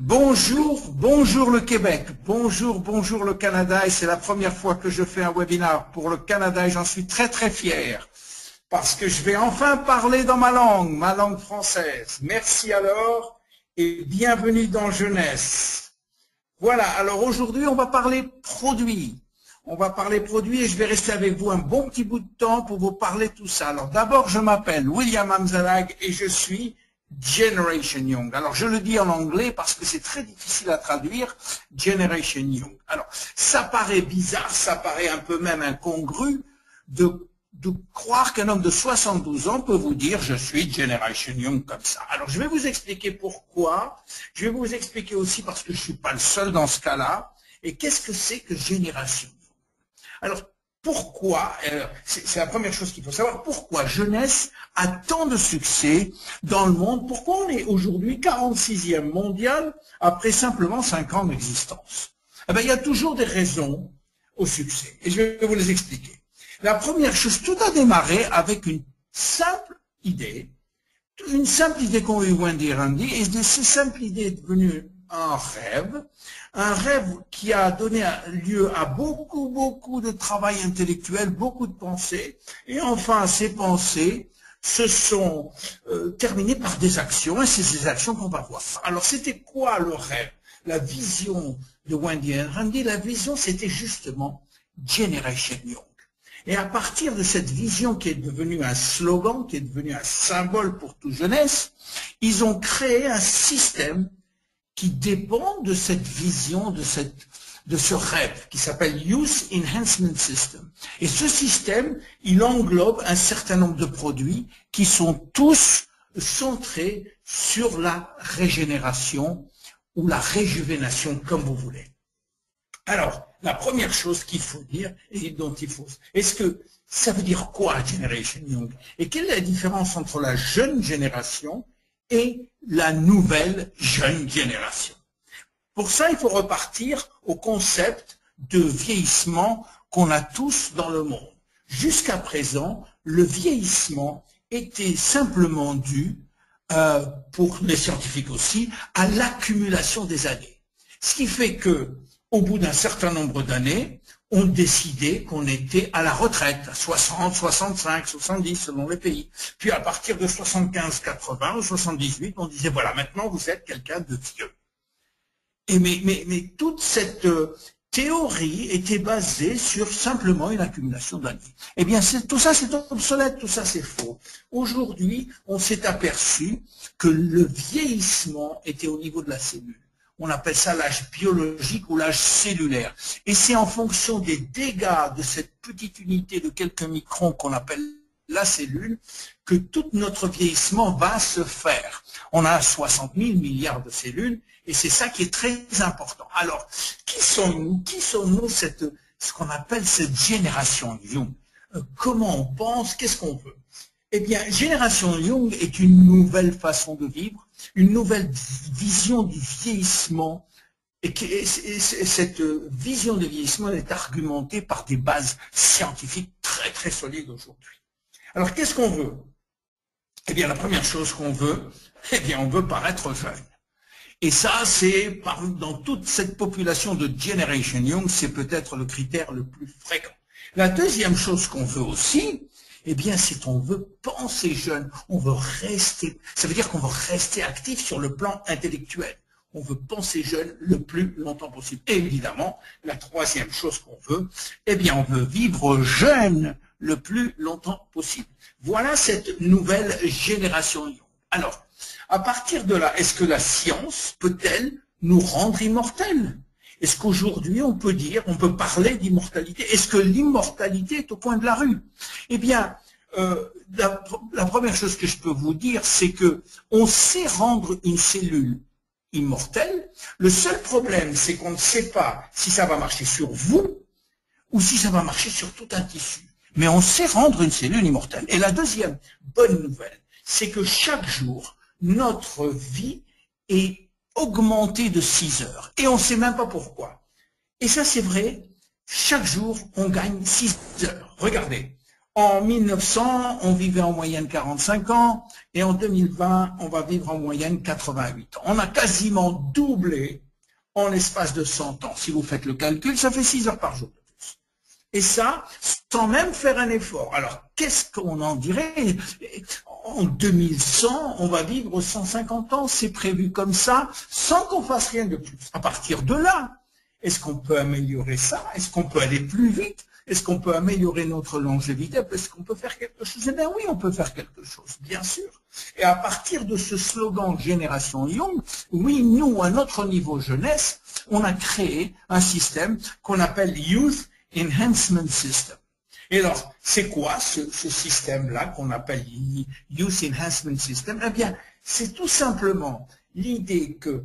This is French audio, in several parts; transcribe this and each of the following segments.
Bonjour le Québec, bonjour le Canada, et c'est la première fois que je fais un webinaire pour le Canada et j'en suis très fier parce que je vais enfin parler dans ma langue française. Merci alors et bienvenue dans Jeunesse. Voilà, alors aujourd'hui on va parler produits. On va parler produits et je vais rester avec vous un bon petit bout de temps pour vous parler de tout ça. Alors d'abord, je m'appelle William Amzalag et je suis Generation Young. Alors je le dis en anglais parce que c'est très difficile à traduire, Generation Young. Alors ça paraît bizarre, ça paraît un peu même incongru de croire qu'un homme de 72 ans peut vous dire je suis Generation Young comme ça. Alors je vais vous expliquer pourquoi, je vais vous expliquer aussi parce que je ne suis pas le seul dans ce cas-là, et qu'est-ce que c'est que Génération Young. Alors, pourquoi, c'est la première chose qu'il faut savoir, pourquoi Jeunesse a tant de succès dans le monde, pourquoi on est aujourd'hui 46e mondial après simplement 5 ans d'existence. Eh bien, il y a toujours des raisons au succès, et je vais vous les expliquer. La première chose, tout a démarré avec une simple idée qu'ont eu Wendy et Randy, et cette simple idée est devenue un rêve qui a donné lieu à beaucoup de travail intellectuel, beaucoup de pensées, et enfin ces pensées se sont terminées par des actions, et c'est ces actions qu'on va voir. Alors c'était quoi le rêve? La vision de Wendy et Randy, la vision c'était justement Generation Young. Et à partir de cette vision qui est devenue un slogan, qui est devenue un symbole pour toute jeunesse, ils ont créé un système qui dépend de cette vision, de ce rêve, qui s'appelle Youth Enhancement System. Et ce système, il englobe un certain nombre de produits qui sont tous centrés sur la régénération ou la réjuvénation, comme vous voulez. Alors, la première chose qu'il faut dire, et dont il faut... Est-ce que ça veut dire quoi, Generation Young? Et quelle est la différence entre la jeune génération et la nouvelle jeune génération? Pour ça, il faut repartir au concept de vieillissement qu'on a tous dans le monde. Jusqu'à présent, le vieillissement était simplement dû, pour les scientifiques aussi, à l'accumulation des années. Ce qui fait que, au bout d'un certain nombre d'années, on décidait qu'on était à la retraite, à 60, 65, 70 selon les pays. Puis à partir de 75, 80 ou 78, on disait voilà, maintenant vous êtes quelqu'un de vieux. Et mais toute cette théorie était basée sur simplement une accumulation d'années. Eh bien, tout ça c'est obsolète, tout ça c'est faux. Aujourd'hui, on s'est aperçu que le vieillissement était au niveau de la cellule. On appelle ça l'âge biologique ou l'âge cellulaire. Et c'est en fonction des dégâts de cette petite unité de quelques microns qu'on appelle la cellule que tout notre vieillissement va se faire. On a 60 000 milliards de cellules et c'est ça qui est très important. Alors, qui sommes-nous? Qui sommes-nous ce qu'on appelle cette génération Young? Comment on pense? Qu'est-ce qu'on veut? Eh bien, Génération Young est une nouvelle façon de vivre, une nouvelle vision du vieillissement, et cette vision du vieillissement est argumentée par des bases scientifiques très solides aujourd'hui. Alors, qu'est-ce qu'on veut? Eh bien, la première chose qu'on veut, eh bien, on veut paraître jeune. Et ça, c'est dans toute cette population de Generation Young, c'est peut-être le critère le plus fréquent. La deuxième chose qu'on veut aussi, eh bien, c'est qu'on veut penser jeune, on veut rester, ça veut dire qu'on veut rester actif sur le plan intellectuel. On veut penser jeune le plus longtemps possible. Et évidemment, la troisième chose qu'on veut, eh bien, on veut vivre jeune le plus longtemps possible. Voilà cette nouvelle génération Young. Alors, à partir de là, est-ce que la science peut-elle nous rendre immortels? Est-ce qu'aujourd'hui, on peut dire, on peut parler d'immortalité? Est-ce que l'immortalité est au coin de la rue? Eh bien, la première chose que je peux vous dire, c'est que on sait rendre une cellule immortelle. Le seul problème, c'est qu'on ne sait pas si ça va marcher sur vous ou si ça va marcher sur tout un tissu. Mais on sait rendre une cellule immortelle. Et la deuxième bonne nouvelle, c'est que chaque jour, notre vie est augmenté de 6 heures. Et on ne sait même pas pourquoi. Et ça, c'est vrai, chaque jour, on gagne 6 heures. Regardez, En 1900, on vivait en moyenne 45 ans, et en 2020, on va vivre en moyenne 88 ans. On a quasiment doublé en l'espace de 100 ans. Si vous faites le calcul, ça fait 6 heures par jour de plus. Et ça, sans même faire un effort. Alors, qu'est-ce qu'on en dirait? En 2100, on va vivre 150 ans, c'est prévu comme ça, sans qu'on fasse rien de plus. À partir de là, est-ce qu'on peut améliorer ça? Est-ce qu'on peut aller plus vite? Est-ce qu'on peut améliorer notre longévité? Est-ce qu'on peut faire quelque chose? Eh bien oui, on peut faire quelque chose, bien sûr. Et à partir de ce slogan Génération Young, oui, nous, à notre niveau jeunesse, on a créé un système qu'on appelle Youth Enhancement System. Et alors, c'est quoi ce système-là qu'on appelle Youth Enhancement System? Eh bien, c'est tout simplement l'idée que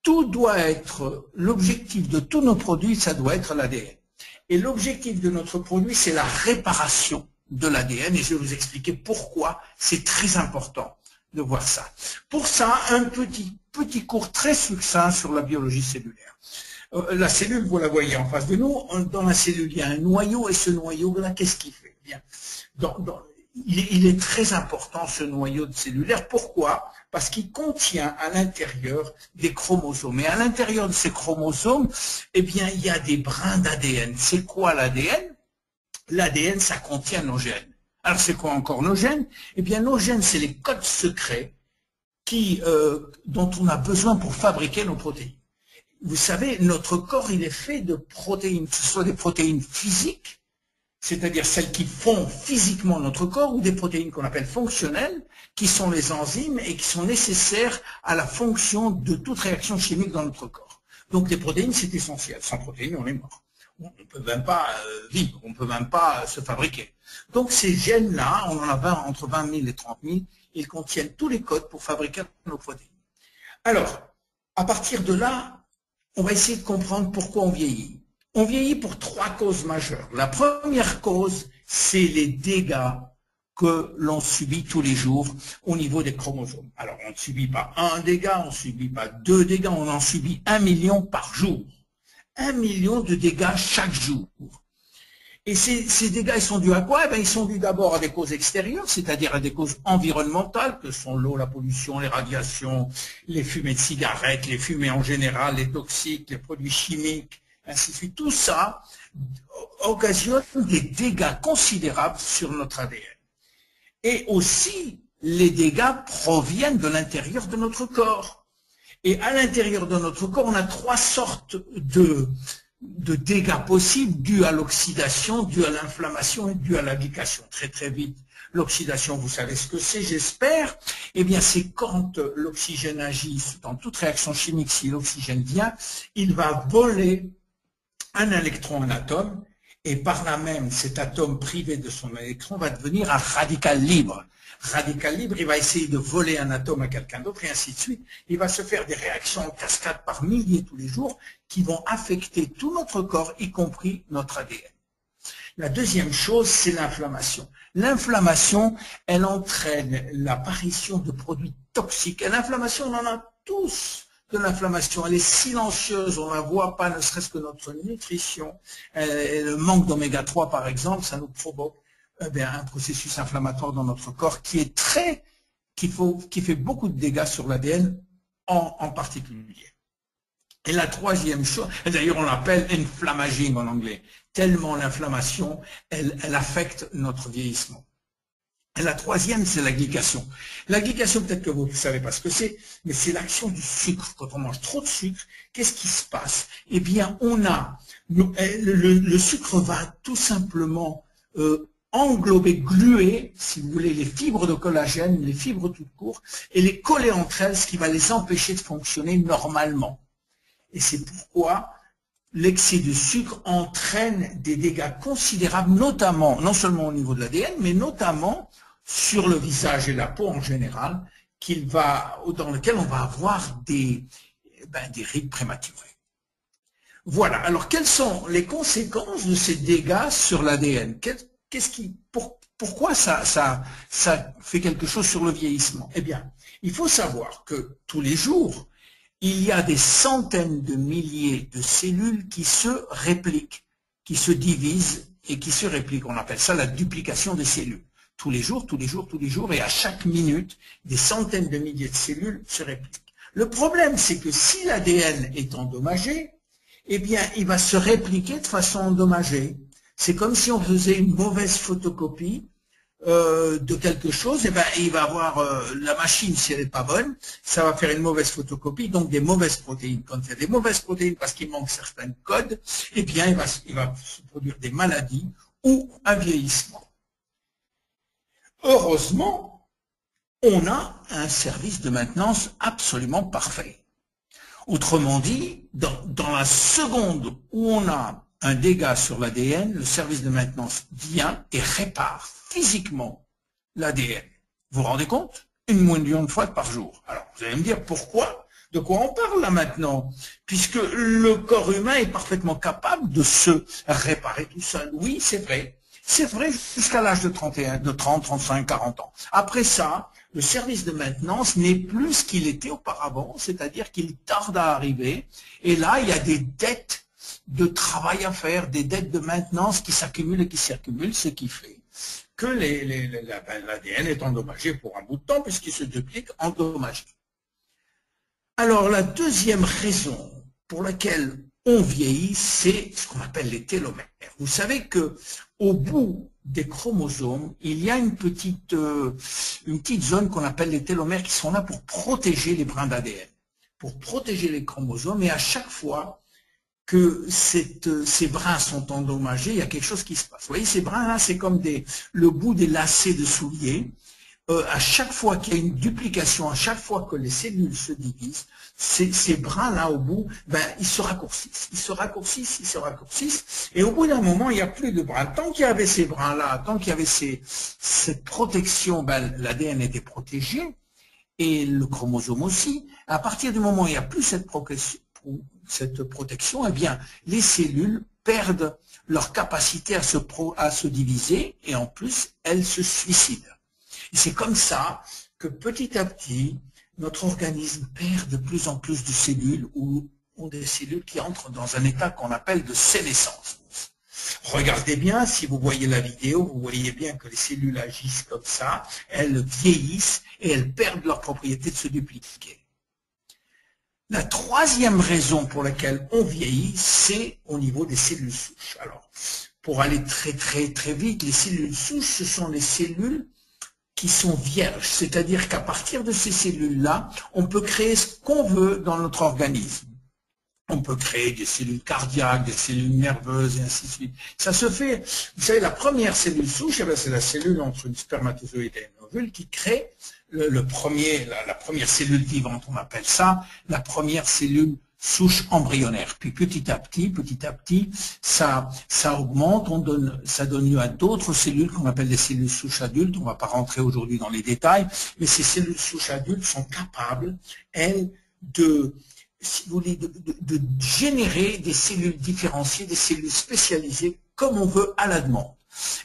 tout doit être, l'objectif de tous nos produits, ça doit être l'ADN. Et l'objectif de notre produit, c'est la réparation de l'ADN, et je vais vous expliquer pourquoi c'est très important de voir ça. Pour ça, un petit cours très succinct sur la biologie cellulaire. La cellule, vous la voyez en face de nous, dans la cellule, il y a un noyau, et ce noyau-là, qu'est-ce qu'il fait? Bien, il est très important, ce noyau cellulaire. Pourquoi? Parce qu'il contient à l'intérieur des chromosomes. Et à l'intérieur de ces chromosomes, eh bien, il y a des brins d'ADN. C'est quoi l'ADN? L'ADN, ça contient nos gènes. Alors, c'est quoi encore nos gènes? Eh bien, nos gènes, c'est les codes secrets dont on a besoin pour fabriquer nos protéines. Vous savez, notre corps, il est fait de protéines, que ce soit des protéines physiques, c'est-à-dire celles qui font physiquement notre corps, ou des protéines qu'on appelle fonctionnelles, qui sont les enzymes et qui sont nécessaires à la fonction de toute réaction chimique dans notre corps. Donc les protéines, c'est essentiel. Sans protéines, on est mort. On ne peut même pas vivre, on ne peut même pas se fabriquer. Donc ces gènes-là, on en a entre 20 000 et 30 000, ils contiennent tous les codes pour fabriquer nos protéines. Alors, à partir de là, on va essayer de comprendre pourquoi on vieillit. On vieillit pour 3 causes majeures. La première cause, c'est les dégâts que l'on subit tous les jours au niveau des chromosomes. Alors, on ne subit pas un dégât, on ne subit pas 2 dégâts, on en subit 1 million par jour. 1 million de dégâts chaque jour. Et ces dégâts, ils sont dus à quoi? Eh bien, ils sont dus d'abord à des causes extérieures, c'est-à-dire à des causes environnementales, que sont l'eau, la pollution, les radiations, les fumées de cigarettes, les fumées en général, les toxiques, les produits chimiques, ainsi de suite. Tout ça occasionne des dégâts considérables sur notre ADN. Et aussi, les dégâts proviennent de l'intérieur de notre corps. Et à l'intérieur de notre corps, on a 3 sortes de dégâts possibles dus à l'oxydation, dus à l'inflammation et dus à la glycation. Très très vite. L'oxydation, vous savez ce que c'est, j'espère. Eh bien, c'est quand l'oxygène agit dans toute réaction chimique, si l'oxygène vient, il va voler un électron, un atome, et par là même, cet atome privé de son électron va devenir un radical libre. Radical libre, il va essayer de voler un atome à quelqu'un d'autre, et ainsi de suite. Il va se faire des réactions en cascade par milliers tous les jours qui vont affecter tout notre corps, y compris notre ADN. La deuxième chose, c'est l'inflammation. L'inflammation, elle entraîne l'apparition de produits toxiques. Et l'inflammation, on en a tous de l'inflammation. Elle est silencieuse, on ne la voit pas, ne serait-ce que notre nutrition. Le manque d'oméga 3, par exemple, ça nous provoque un processus inflammatoire dans notre corps qui fait beaucoup de dégâts sur l'ADN en particulier. Et la troisième chose, d'ailleurs on l'appelle inflammaging en anglais, tellement l'inflammation, elle affecte notre vieillissement. Et la troisième, c'est la glycation. La glycation, peut-être que vous ne savez pas ce que c'est, mais c'est l'action du sucre. Quand on mange trop de sucre, qu'est-ce qui se passe? Eh bien, le sucre va tout simplement englober, gluer, si vous voulez, les fibres de collagène, les fibres toutes courtes, et les coller entre elles, ce qui va les empêcher de fonctionner normalement. Et c'est pourquoi l'excès de sucre entraîne des dégâts considérables, notamment, non seulement au niveau de l'ADN, mais notamment sur le visage et la peau en général, dans lequel on va avoir des rides prématurées. Voilà. Alors, quelles sont les conséquences de ces dégâts sur l'ADN? Pourquoi ça fait quelque chose sur le vieillissement? Eh bien, il faut savoir que tous les jours, il y a des centaines de milliers de cellules qui se répliquent, qui se divisent et qui se répliquent. On appelle ça la duplication des cellules. Tous les jours, tous les jours, tous les jours, et à chaque minute, des centaines de milliers de cellules se répliquent. Le problème, c'est que si l'ADN est endommagé, eh bien, il va se répliquer de façon endommagée. C'est comme si on faisait une mauvaise photocopie de quelque chose, et ben il va avoir la machine, si elle n'est pas bonne, ça va faire une mauvaise photocopie, donc des mauvaises protéines. Quand il y a des mauvaises protéines parce qu'il manque certains codes, eh bien il va se produire des maladies ou un vieillissement. Heureusement, on a un service de maintenance absolument parfait. Autrement dit, dans la seconde où on a un dégât sur l'ADN, le service de maintenance vient et répare physiquement l'ADN. Vous vous rendez compte? 1 million de fois par jour. Alors, vous allez me dire pourquoi? De quoi on parle là maintenant? Puisque le corps humain est parfaitement capable de se réparer tout seul. Oui, c'est vrai. C'est vrai jusqu'à l'âge de 30, 35, 40 ans. Après ça, le service de maintenance n'est plus ce qu'il était auparavant, c'est-à-dire qu'il tarde à arriver. Et là, il y a des dettes de travail à faire, des dettes de maintenance qui s'accumulent et qui s'accumulent, ce qui fait que l'ADN est endommagé pour un bout de temps puisqu'il se duplique endommagé. Alors la deuxième raison pour laquelle on vieillit, c'est ce qu'on appelle les télomères. Vous savez que au bout des chromosomes, il y a une petite zone qu'on appelle les télomères qui sont là pour protéger les brins d'ADN, pour protéger les chromosomes, et à chaque fois que ces brins sont endommagés, il y a quelque chose qui se passe. Vous voyez, ces brins-là, c'est comme le bout des lacets de souliers. À chaque fois qu'il y a une duplication, à chaque fois que les cellules se divisent, ces brins-là au bout, ben, ils se raccourcissent, ils se raccourcissent, ils se raccourcissent, et au bout d'un moment, il n'y a plus de brins. Tant qu'il y avait ces brins-là, tant qu'il y avait cette protection, ben, l'ADN était protégé, et le chromosome aussi. À partir du moment où il n'y a plus cette protection, eh bien, les cellules perdent leur capacité à se diviser, et en plus, elles se suicident. Et c'est comme ça que petit à petit, notre organisme perd de plus en plus de cellules ou des cellules qui entrent dans un état qu'on appelle de sénescence. Regardez bien, si vous voyez la vidéo, vous voyez bien que les cellules agissent comme ça, elles vieillissent et elles perdent leur propriété de se dupliquer. La troisième raison pour laquelle on vieillit, c'est au niveau des cellules souches. Alors, pour aller très vite, les cellules souches, ce sont les cellules qui sont vierges, c'est-à-dire qu'à partir de ces cellules-là, on peut créer ce qu'on veut dans notre organisme. On peut créer des cellules cardiaques, des cellules nerveuses, et ainsi de suite. Ça se fait, vous savez, la première cellule souche, c'est la cellule entre une spermatozoïde et un ovule qui crée la première cellule vivante, on appelle ça, la première cellule souche embryonnaire. Puis petit à petit, ça augmente, ça donne lieu à d'autres cellules qu'on appelle des cellules souches adultes. On ne va pas rentrer aujourd'hui dans les détails, mais ces cellules souches adultes sont capables, elles, si vous voulez, de générer des cellules différenciées, des cellules spécialisées, comme on veut à la demande.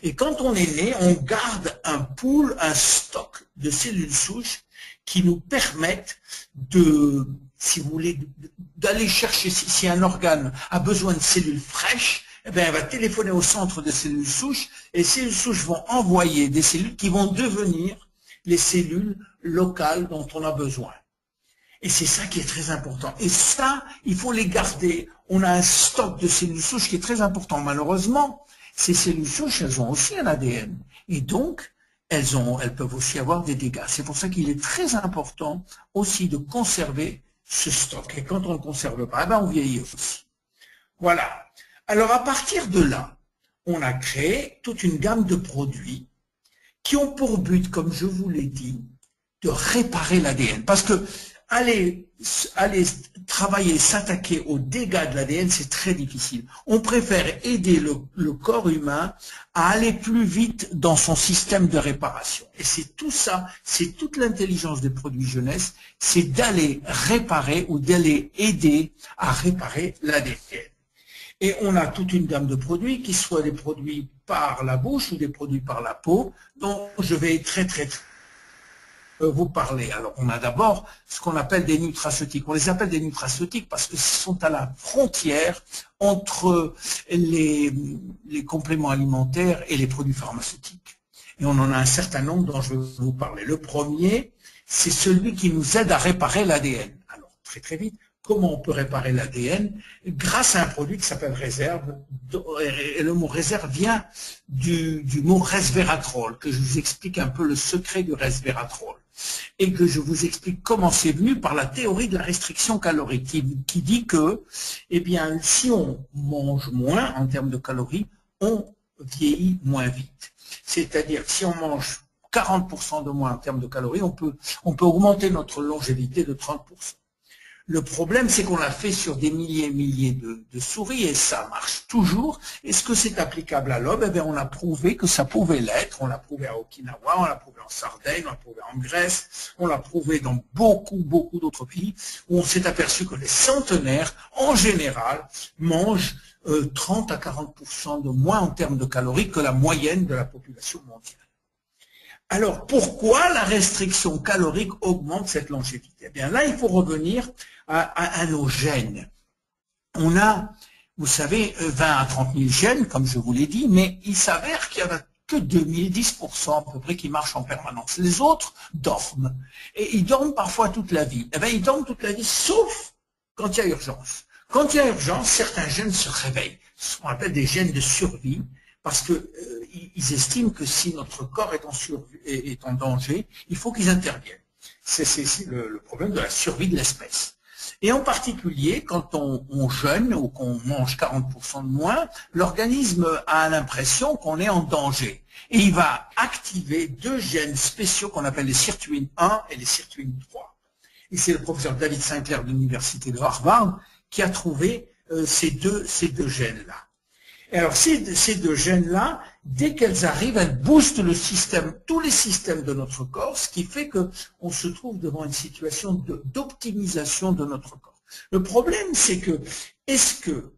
Et quand on est né, on garde un pool, un stock de cellules souches qui nous permettent si vous voulez, d'aller chercher, si un organe a besoin de cellules fraîches, eh bien, elle va téléphoner au centre de cellules souches, et les cellules souches vont envoyer des cellules qui vont devenir les cellules locales dont on a besoin. Et c'est ça qui est très important. Et ça, il faut les garder. On a un stock de cellules souches qui est très important. Malheureusement, ces cellules souches, elles ont aussi un ADN. Et donc, elles peuvent aussi avoir des dégâts. C'est pour ça qu'il est très important aussi de conserver ce stock. Et quand on ne le conserve pas, ben on vieillit aussi. Voilà. Alors à partir de là, on a créé toute une gamme de produits qui ont pour but, comme je vous l'ai dit, de réparer l'ADN. Parce que aller travailler, s'attaquer aux dégâts de l'ADN, c'est très difficile. On préfère aider le corps humain à aller plus vite dans son système de réparation. Et c'est tout ça, c'est toute l'intelligence des produits jeunesse, c'est d'aller réparer ou d'aller aider à réparer l'ADN. Et on a toute une gamme de produits, qui soient des produits par la bouche ou des produits par la peau, dont je vais très vous parler. Alors, on a d'abord ce qu'on appelle des nutraceutiques. On les appelle des nutraceutiques parce qu'ils sont à la frontière entre les compléments alimentaires et les produits pharmaceutiques. Et on en a un certain nombre dont je vais vous parler. Le premier, c'est celui qui nous aide à réparer l'ADN. Alors, très très vite, comment on peut réparer l'ADN? Grâce à un produit qui s'appelle réserve. Et le mot réserve vient du mot resveratrol, que je vous explique un peu le secret du resveratrol. Et que je vous explique comment c'est venu par la théorie de la restriction calorique, qui dit que, eh bien, si on mange moins en termes de calories, on vieillit moins vite. C'est-à-dire, si on mange 40% de moins en termes de calories, on peut augmenter notre longévité de 30%. Le problème, c'est qu'on l'a fait sur des milliers et milliers de souris et ça marche toujours. Est-ce que c'est applicable à l'homme? Eh bien, on a prouvé que ça pouvait l'être. On l'a prouvé à Okinawa, on l'a prouvé en Sardaigne, on l'a prouvé en Grèce, on l'a prouvé dans beaucoup d'autres pays où on s'est aperçu que les centenaires, en général, mangent 30 à 40% de moins en termes de calories que la moyenne de la population mondiale. Alors, pourquoi la restriction calorique augmente cette longévité? Eh bien, là, il faut revenir à nos gènes. On a, vous savez, 20 à 30 000 gènes, comme je vous l'ai dit, mais il s'avère qu'il n'y en a que 2010% à peu près qui marchent en permanence. Les autres dorment. Et ils dorment parfois toute la vie. Eh bien, ils dorment toute la vie, sauf quand il y a urgence. Quand il y a urgence, certains gènes se réveillent. Ce qu'on appelle des gènes de survie, parce qu'ils estiment que si notre corps est en danger, il faut qu'ils interviennent. C'est le problème de la survie de l'espèce. Et en particulier, quand on jeûne ou qu'on mange 40% de moins, l'organisme a l'impression qu'on est en danger. Et il va activer deux gènes spéciaux qu'on appelle les sirtuines 1 et les sirtuines 3. Et c'est le professeur David Sinclair de l'université de Harvard qui a trouvé ces deux gènes-là. Et alors ces deux gènes-là, dès qu'elles arrivent, elles boostent le système, tous les systèmes de notre corps, ce qui fait qu'on se trouve devant une situation d'optimisation de notre corps. Le problème, c'est que, est-ce que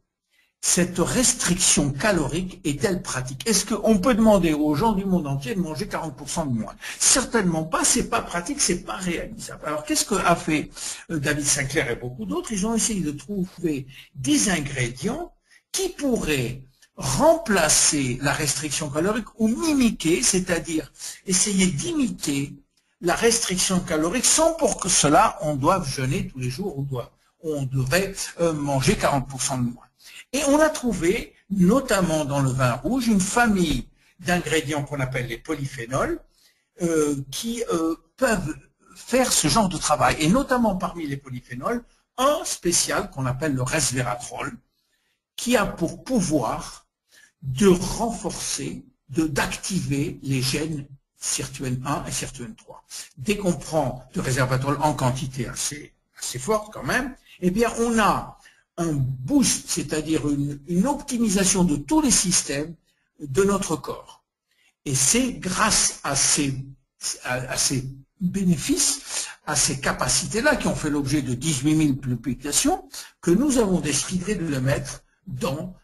cette restriction calorique est-elle pratique? Est-ce qu'on peut demander aux gens du monde entier de manger 40% de moins? Certainement pas, c'est pas pratique, c'est pas réalisable. Alors qu'est-ce qu'a fait David Sinclair et beaucoup d'autres? Ils ont essayé de trouver des ingrédients qui pourraient remplacer la restriction calorique ou mimiquer, c'est-à-dire essayer d'imiter la restriction calorique sans pour que cela on doive jeûner tous les jours ou on devrait manger 40% de moins. Et on a trouvé, notamment dans le vin rouge, une famille d'ingrédients qu'on appelle les polyphénols qui peuvent faire ce genre de travail. Et notamment parmi les polyphénols, un spécial qu'on appelle le resveratrol, qui a pour pouvoir de renforcer, d'activer les gènes sirtuine 1 et sirtuine 3. Dès qu'on prend de resveratrol en quantité assez forte quand même, eh bien on a un boost, c'est-à-dire une optimisation de tous les systèmes de notre corps. Et c'est grâce à ces bénéfices, à ces capacités-là qui ont fait l'objet de 18 000 publications, que nous avons décidé de le mettre dans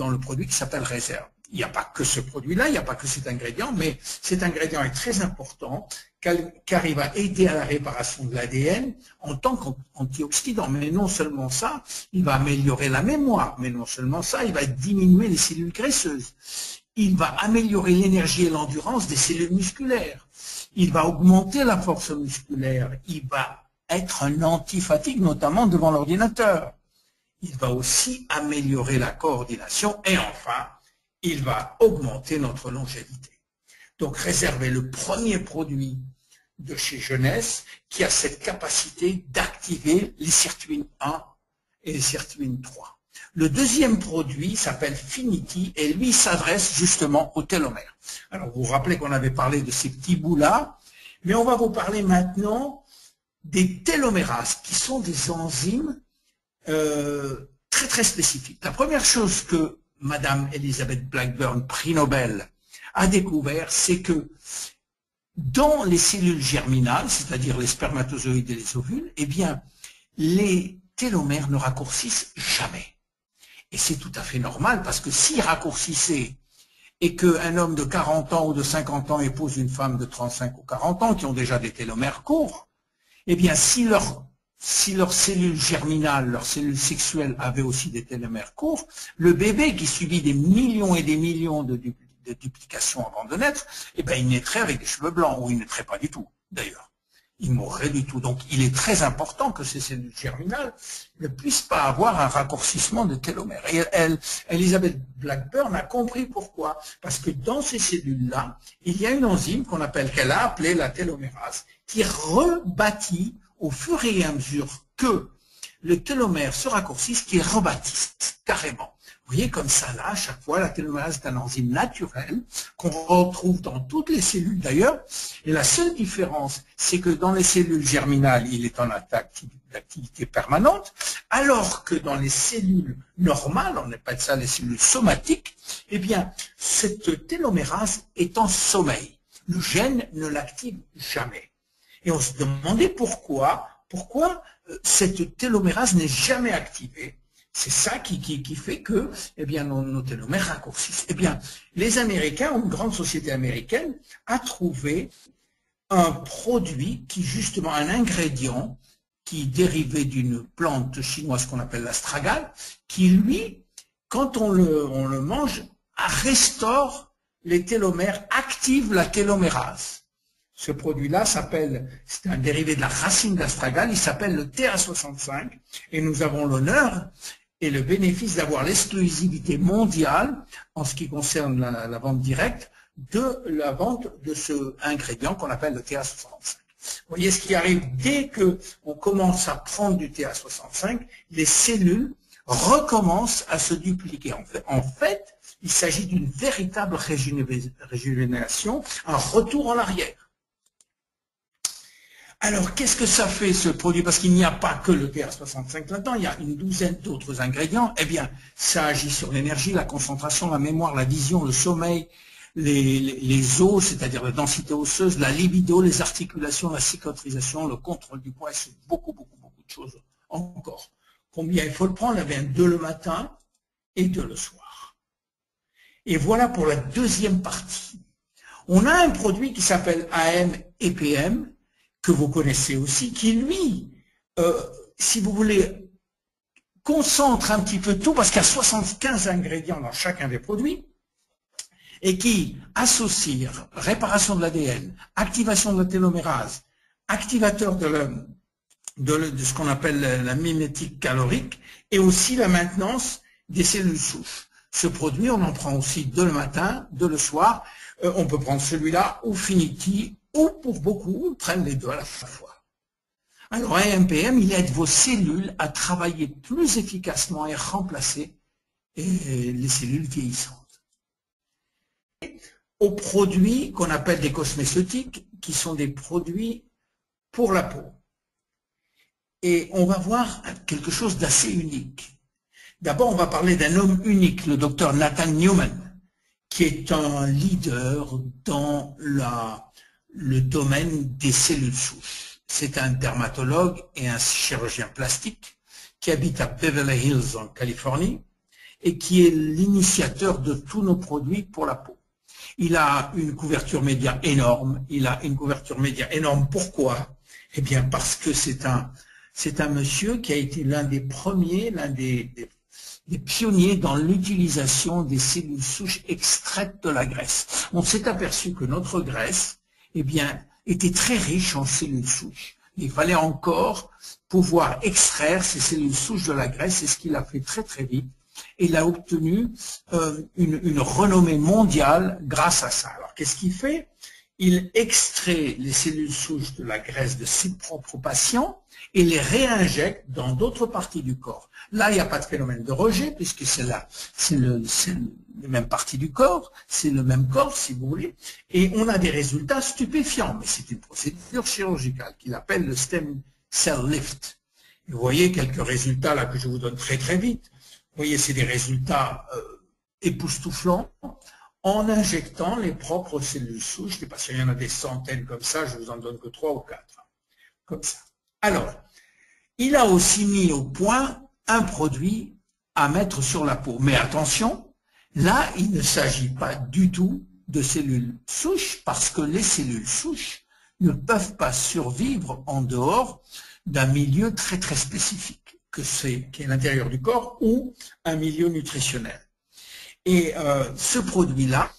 le produit qui s'appelle Réserve. Il n'y a pas que ce produit-là, il n'y a pas que cet ingrédient, mais cet ingrédient est très important car il va aider à la réparation de l'ADN en tant qu'antioxydant. Mais non seulement ça, il va améliorer la mémoire, mais non seulement ça, il va diminuer les cellules graisseuses. Il va améliorer l'énergie et l'endurance des cellules musculaires. Il va augmenter la force musculaire. Il va être un anti-fatigue, notamment devant l'ordinateur. Il va aussi améliorer la coordination et enfin, il va augmenter notre longévité. Donc, Réserve est le premier produit de chez Jeunesse qui a cette capacité d'activer les sirtuines 1 et les sirtuines 3. Le deuxième produit s'appelle Finity et lui s'adresse justement aux télomères. Alors, vous vous rappelez qu'on avait parlé de ces petits bouts-là, mais on va vous parler maintenant des télomérases qui sont des enzymes très très spécifique. La première chose que Madame Elizabeth Blackburn, prix Nobel, a découvert, c'est que dans les cellules germinales, c'est-à-dire les spermatozoïdes et les ovules, eh bien, les télomères ne raccourcissent jamais. Et c'est tout à fait normal parce que s'ils raccourcissaient, et qu'un homme de 40 ans ou de 50 ans épouse une femme de 35 ou 40 ans qui ont déjà des télomères courts, eh bien, si leurs cellules germinales, leurs cellules sexuelles avaient aussi des télomères courts, le bébé qui subit des millions et des millions de duplications avant de naître, eh bien, il naîtrait avec des cheveux blancs, ou il ne naîtrait pas du tout, d'ailleurs. Il mourrait du tout. Donc, il est très important que ces cellules germinales ne puissent pas avoir un raccourcissement de télomères. Et Elizabeth Blackburn a compris pourquoi. Parce que dans ces cellules-là, il y a une enzyme qu'elle a appelée la télomérase, qui rebâtit au fur et à mesure que le télomère se raccourcisse, qui rebâtisse carrément. Vous voyez, comme ça, là, à chaque fois, la télomérase est un enzyme naturel qu'on retrouve dans toutes les cellules d'ailleurs. Et la seule différence, c'est que dans les cellules germinales, il est en activité permanente, alors que dans les cellules normales, on appelle ça les cellules somatiques, eh bien, cette télomérase est en sommeil. Le gène ne l'active jamais. Et on se demandait pourquoi cette télomérase n'est jamais activée. C'est ça qui fait que, eh bien, nos télomères raccourcissent. Eh bien, les Américains, une grande société américaine, a trouvé un produit qui, justement, un ingrédient qui dérivait d'une plante chinoise qu'on appelle l'astragale, qui, lui, quand on le mange, restaure les télomères, active la télomérase. Ce produit-là c'est un dérivé de la racine d'astragale, il s'appelle le TA65, et nous avons l'honneur et le bénéfice d'avoir l'exclusivité mondiale en ce qui concerne la vente directe de la vente de ce ingrédient qu'on appelle le TA65. Vous voyez ce qui arrive dès qu'on commence à prendre du TA65, les cellules recommencent à se dupliquer. En fait, il s'agit d'une véritable régénération, un retour en arrière. Alors, qu'est-ce que ça fait, ce produit? Parce qu'il n'y a pas que le TA65 là-dedans, il y a une douzaine d'autres ingrédients. Eh bien, ça agit sur l'énergie, la concentration, la mémoire, la vision, le sommeil, les os, c'est-à-dire la densité osseuse, la libido, les articulations, la cicatrisation, le contrôle du poids, et c'est beaucoup de choses encore. Combien il faut le prendre? Eh bien, 2 le matin et 2 le soir. Et voilà pour la deuxième partie. On a un produit qui s'appelle AM et PM, que vous connaissez aussi, qui lui, si vous voulez, concentre un petit peu tout, parce qu'il y a 75 ingrédients dans chacun des produits, et qui associe réparation de l'ADN, activation de la télomérase, activateur de ce qu'on appelle la mimétique calorique, et aussi la maintenance des cellules souches. Ce produit, on en prend aussi 2 le matin, 2 le soir. On peut prendre celui-là ou Finity, ou pour beaucoup, ils prennent les 2 à la fois. Alors, AMPM, il aide vos cellules à travailler plus efficacement et remplacer les cellules vieillissantes. Aux produits qu'on appelle des cosméceutiques, qui sont des produits pour la peau. Et on va voir quelque chose d'assez unique. D'abord, on va parler d'un homme unique, le docteur Nathan Newman, qui est un leader dans le domaine des cellules souches. C'est un dermatologue et un chirurgien plastique qui habite à Beverly Hills en Californie et qui est l'initiateur de tous nos produits pour la peau. Il a une couverture média énorme. Pourquoi? Eh bien parce que c'est un monsieur qui a été l'un des premiers, l'un des pionniers dans l'utilisation des cellules souches extraites de la graisse. On s'est aperçu que notre graisse, eh bien, était très riche en cellules souches. Il fallait encore pouvoir extraire ces cellules souches de la graisse, c'est ce qu'il a fait très vite. Et il a obtenu une renommée mondiale grâce à ça. Alors, qu'est-ce qu'il fait? Il extrait les cellules souches de la graisse de ses propres patients et les réinjecte dans d'autres parties du corps. Là, il n'y a pas de phénomène de rejet, puisque c'est les mêmes parties du corps, c'est le même corps, si vous voulez, et on a des résultats stupéfiants. Mais c'est une procédure chirurgicale qu'il appelle le stem cell lift. Et vous voyez quelques résultats là que je vous donne très vite. Vous voyez, c'est des résultats époustouflants en injectant les propres cellules souches. Parce qu'il y en a des centaines comme ça, je vous en donne que 3 ou 4. Comme ça. Alors, il a aussi mis au point un produit à mettre sur la peau. Mais attention, Là, il ne s'agit pas du tout de cellules souches parce que les cellules souches ne peuvent pas survivre en dehors d'un milieu très très spécifique, qui est l'intérieur du corps ou un milieu nutritionnel. Et ce produit-là,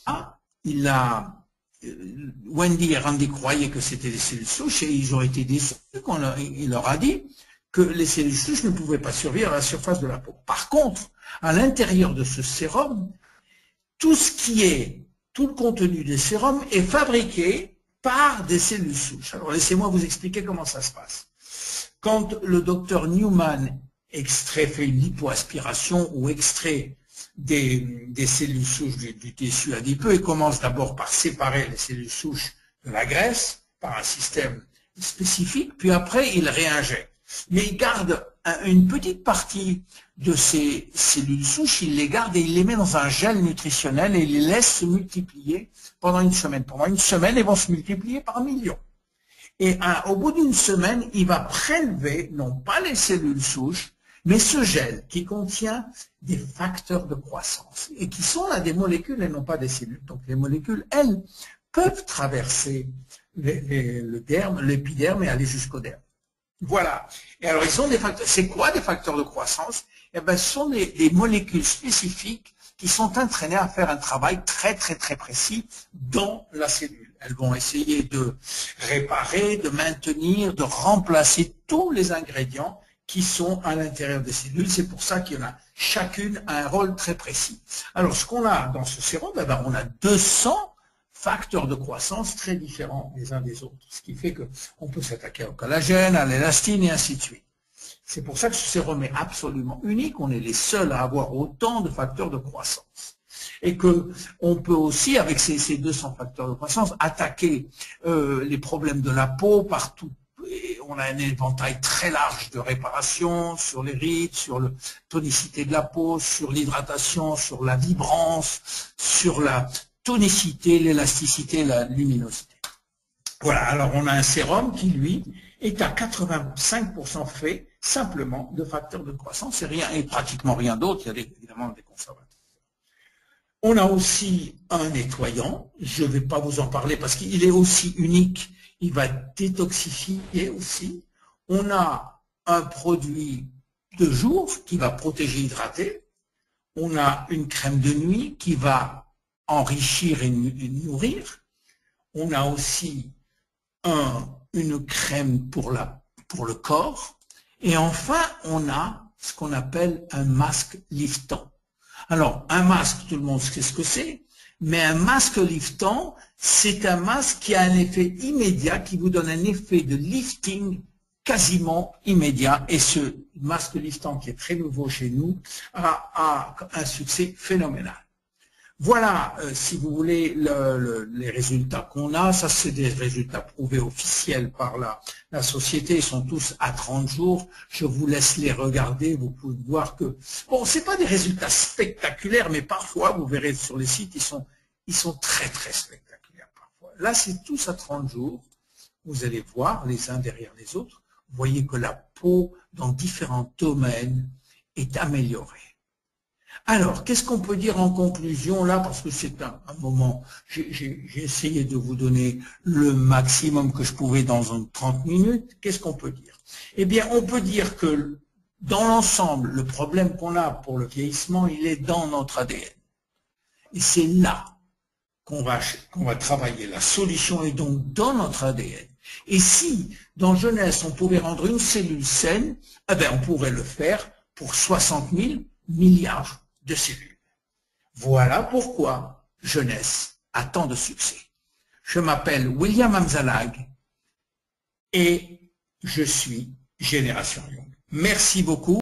Wendy et Randy croyaient que c'était des cellules souches et ils ont été déçus quand il leur a dit que les cellules souches ne pouvaient pas survivre à la surface de la peau. Par contre, à l'intérieur de ce sérum, tout le contenu des sérums est fabriqué par des cellules souches. Alors laissez-moi vous expliquer comment ça se passe. Quand le docteur Newman fait une lipoaspiration ou extrait des cellules souches du tissu adipeux, il commence d'abord par séparer les cellules souches de la graisse par un système spécifique, puis après il réinjecte. Mais il garde une petite partie de ces cellules souches, il les garde et il les met dans un gel nutritionnel et il les laisse se multiplier pendant une semaine. Pendant une semaine, ils vont se multiplier par millions. Et au bout d'une semaine, il va prélever, non pas les cellules souches, mais ce gel qui contient des facteurs de croissance et qui sont là des molécules et non pas des cellules. Donc les molécules, elles, peuvent traverser l'épiderme et aller jusqu'au derme. Voilà. Et alors, ils sont des facteurs. C'est quoi des facteurs de croissance? Eh ben, ce sont des molécules spécifiques qui sont entraînées à faire un travail très, très, très précis dans la cellule. Elles vont essayer de réparer, de maintenir, de remplacer tous les ingrédients qui sont à l'intérieur des cellules. C'est pour ça qu'il y en a chacune a un rôle très précis. Alors, ce qu'on a dans ce sérum, eh ben, on a 200 facteurs de croissance très différents les uns des autres, ce qui fait qu'on peut s'attaquer au collagène, à l'élastine et ainsi de suite. C'est pour ça que ce sérum est absolument unique, on est les seuls à avoir autant de facteurs de croissance. Et qu'on peut aussi, avec ces 200 facteurs de croissance, attaquer les problèmes de la peau partout. Et on a un éventail très large de réparation sur les rides, sur la tonicité de la peau, sur l'hydratation, sur la vibrance, sur la tonicité, l'élasticité, la luminosité. Voilà, alors on a un sérum qui, lui, est à 85% fait simplement de facteurs de croissance et pratiquement rien d'autre. Il y a évidemment des conservateurs. On a aussi un nettoyant, je ne vais pas vous en parler parce qu'il est aussi unique, il va détoxifier aussi. On a un produit de jour qui va protéger, hydrater. On a une crème de nuit qui va enrichir et nourrir. On a aussi une crème pour le corps. Et enfin, on a ce qu'on appelle un masque liftant. Alors, un masque, tout le monde sait ce que c'est, mais un masque liftant, c'est un masque qui a un effet immédiat, qui vous donne un effet de lifting quasiment immédiat. Et ce masque liftant, qui est très nouveau chez nous, a un succès phénoménal. Voilà, si vous voulez, les résultats qu'on a. Ça, c'est des résultats prouvés officiels par la société. Ils sont tous à 30 jours. Je vous laisse les regarder. Vous pouvez voir que, bon, c'est pas des résultats spectaculaires, mais parfois, vous verrez sur les sites, ils sont très, très spectaculaires parfois. Là, c'est tous à 30 jours. Vous allez voir les uns derrière les autres. Vous voyez que la peau, dans différents domaines, est améliorée. Alors, qu'est-ce qu'on peut dire en conclusion là, parce que c'est un moment, j'ai essayé de vous donner le maximum que je pouvais dans 30 minutes. Qu'est-ce qu'on peut dire? Eh bien, on peut dire que dans l'ensemble, le problème qu'on a pour le vieillissement, il est dans notre ADN. Et c'est là qu'on va travailler. La solution est donc dans notre ADN. Et si, dans jeunesse, on pouvait rendre une cellule saine, eh bien, on pourrait le faire pour 60 000 milliards de cellules. Voilà pourquoi Jeunesse a tant de succès. Je m'appelle William Amzalag et je suis Génération Young. Merci beaucoup.